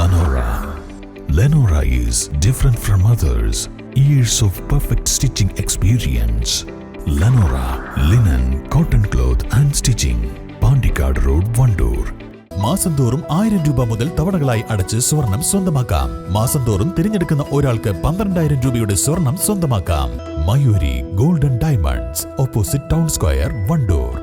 Lenora. Lenora is different from others. Years of perfect stitching experience. Lenora linen, cotton cloth and stitching. Pandikad Road, Vandoor. മാസം തോറും 1000 രൂപ മുതൽ തവണകളായി അടച്ച് സ്വർണം സ്വന്തമാക്കാം. മാസം തോറും തിരഞ്ഞെടുക്കുന്ന ഒരാൾക്ക് 12,000 രൂപയുടെ സ്വർണം സ്വന്തമാക്കാം. Mayuri golden diamonds, opposite town square, Wandoor.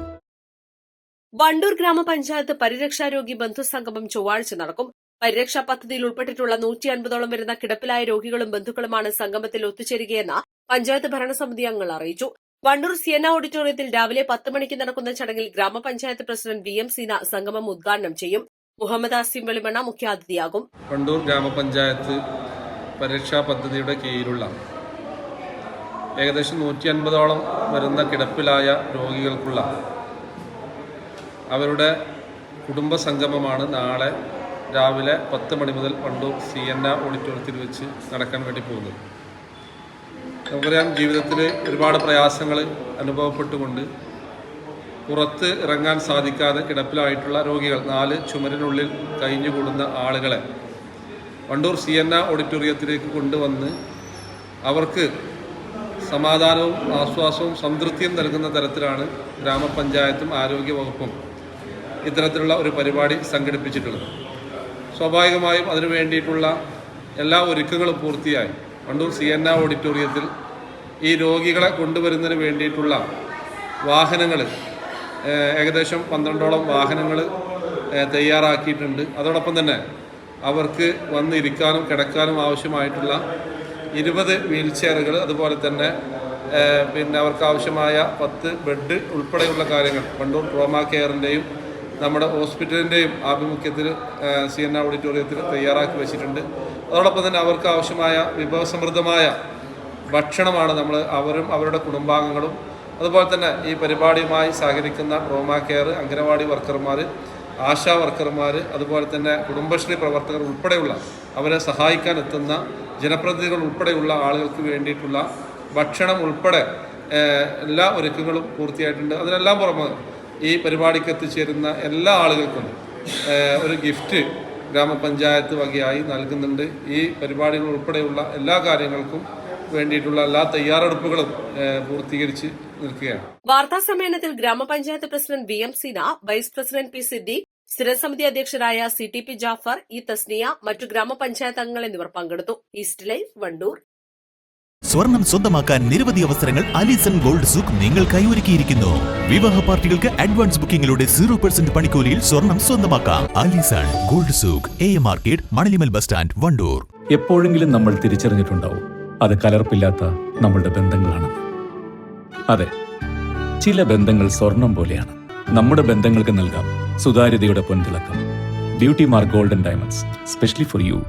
Wandoor ഗ്രാമപഞ്ചായത്ത് പരിരക്ഷാരോഗി ബന്ധുസംഗമം ചൊവ്വാഴ്ച നടക്കും. പരിരക്ഷാ പദ്ധതിയിൽ ഉൾപ്പെട്ടിട്ടുള്ള 150ഓളം വരുന്ന കിടപ്പിലായ രോഗികളും ബന്ധുക്കളുമാണ് സംഗമത്തിൽ ഒത്തുചേരുകയെന്ന് പഞ്ചായത്ത് ഭരണസമിതി അംഗങ്ങൾ അറിയിച്ചു. വണ്ടൂർ സിയന്ന ഓഡിറ്റോറിയത്തിൽ രാവിലെ 10 മണിക്ക് നടക്കുന്ന ചടങ്ങിൽ ഗ്രാമപഞ്ചായത്ത് പ്രസിഡന്റ് VM സീന സംഗമം ഉദ്ഘാടനം ചെയ്യും. മുഹമ്മദ് ആസിം വെളിമണ്ണ മുഖ്യാതിഥിയാകും. വണ്ടൂർ ഗ്രാമപഞ്ചായത്ത് പരിരക്ഷാ പദ്ധതിയുടെ കീഴിലുള്ള ഏകദേശം 150ഓളം വരുന്ന കിടപ്പിലായ രോഗികൾക്കുള്ള അവരുടെ കുടുംബ സംഗമമാണ് നാളെ രാവിലെ 10 മണി മുതൽ വണ്ടൂർ സിയന്ന ഓഡിറ്റോറിയത്തിൽ വെച്ച് നടക്കാൻ വേണ്ടി പോകുന്നത്. നമുക്കറിയാം, ജീവിതത്തിൽ ഒരുപാട് പ്രയാസങ്ങൾ അനുഭവപ്പെട്ടുകൊണ്ട് പുറത്ത് ഇറങ്ങാൻ സാധിക്കാതെ കിടപ്പിലായിട്ടുള്ള രോഗികൾ, 4 ചുമരിനുള്ളിൽ കഴിഞ്ഞുകൂടുന്ന ആളുകളെ വണ്ടൂർ സിയന്ന ഓഡിറ്റോറിയത്തിലേക്ക് കൊണ്ടുവന്ന് അവർക്ക് സമാധാനവും ആശ്വാസവും സംതൃപ്തിയും നൽകുന്ന തരത്തിലാണ് ഗ്രാമപഞ്ചായത്തും ആരോഗ്യ വകുപ്പും ഇത്തരത്തിലുള്ള ഒരു പരിപാടി സംഘടിപ്പിച്ചിട്ടുള്ളത്. സ്വാഭാവികമായും അതിനു വേണ്ടിയിട്ടുള്ള എല്ലാ ഒരുക്കങ്ങളും പൂർത്തിയായി. വണ്ടൂർ സിയന്ന ഓഡിറ്റോറിയത്തിൽ ഈ രോഗികളെ കൊണ്ടുവരുന്നതിന് വേണ്ടിയിട്ടുള്ള വാഹനങ്ങൾ ഏകദേശം 12ഓളം വാഹനങ്ങൾ തയ്യാറാക്കിയിട്ടുണ്ട്. അതോടൊപ്പം തന്നെ അവർക്ക് വന്നിരിക്കാനും കിടക്കാനും ആവശ്യമായിട്ടുള്ള 20 വീൽ ചെയറുകൾ, അതുപോലെ തന്നെ അവർക്ക് ആവശ്യമായ 10 ബെഡ് ഉൾപ്പെടെയുള്ള കാര്യങ്ങൾ വണ്ടൂർ ട്രോമാ കെയറിൻ്റെയും നമ്മുടെ ഹോസ്പിറ്റലിൻ്റെയും ആഭിമുഖ്യത്തിൽ സിയന്ന ഓഡിറ്റോറിയത്തിൽ തയ്യാറാക്കി വെച്ചിട്ടുണ്ട്. അതോടൊപ്പം തന്നെ അവർക്ക് ആവശ്യമായ വിഭവസമൃദ്ധമായ ഭക്ഷണമാണ് അവരും അവരുടെ കുടുംബാംഗങ്ങളും അതുപോലെ തന്നെ ഈ പരിപാടിയുമായി സഹകരിക്കുന്ന ട്രോമാ കെയർ, അംഗനവാടി വർക്കർമാർ, ആശാ വർക്കർമാർ, അതുപോലെ തന്നെ കുടുംബശ്രീ പ്രവർത്തകർ ഉൾപ്പെടെയുള്ള അവരെ സഹായിക്കാൻ എത്തുന്ന ജനപ്രതിനിധികൾ ഉൾപ്പെടെയുള്ള ആളുകൾക്ക് വേണ്ടിയിട്ടുള്ള ഭക്ഷണം ഉൾപ്പെടെ എല്ലാ ഒരുക്കങ്ങളും പൂർത്തിയായിട്ടുണ്ട്. അതിനെല്ലാം പുറമെ ഈ പരിപാടിക്ക് എത്തിച്ചേരുന്ന എല്ലാ ആളുകൾക്കും ഒരു ഗിഫ്റ്റ് ഗ്രാമപഞ്ചായത്ത് വകയായി നൽകുന്നുണ്ട്. ഈ പരിപാടികൾ ഉൾപ്പെടെയുള്ള എല്ലാ കാര്യങ്ങൾക്കും വേണ്ടിയിട്ടുള്ള എല്ലാ തയ്യാറെടുപ്പുകളും പൂർത്തീകരിച്ച് നിൽക്കുകയാണ്. വാർത്താ സമ്മേളനത്തിൽ ഗ്രാമപഞ്ചായത്ത് president VM Seena, vice president P Siddique, സ്ഥിരസമിതി അധ്യക്ഷരായ CTP ജാഫർ, E തസ്നിയ, മറ്റു ഗ്രാമപഞ്ചായത്ത് അംഗങ്ങൾ എന്നിവർ പങ്കെടുത്തു. East live, Wandoor. സ്വർണം സ്വന്തമാക്കാൻ നിരവധി അവസരങ്ങൾ അലിസൺ ഗോൾഡ് സൂക്ക് നിങ്ങൾക്കായി ഒരുക്കിയിരിക്കുന്നു. വിവാഹ പാർട്ടികൾക്ക് അഡ്വാൻസ് ബുക്കിംഗിലൂടെ 0% പണിക്കൂലിയിൽ സ്വർണം സ്വന്തമാക്കാം. Alison gold souk, AM market, Manalimal bus stand, Wandoor. എപ്പോഴെങ്കിലും നമ്മൾ തിരിച്ചറിഞ്ഞിട്ടുണ്ടാവും അത് കലർപ്പില്ലാത്ത നമ്മളുടെ ബന്ധങ്ങളാണ്. അതെ, ചില ബന്ധങ്ങൾ സ്വർണം പോലെയാണ്. നമ്മുടെ ബന്ധങ്ങൾക്ക് നൽകാം സുതാര്യതയുടെ പൊൻതിളക്കം. Beauty mark golden diamonds, specially for U.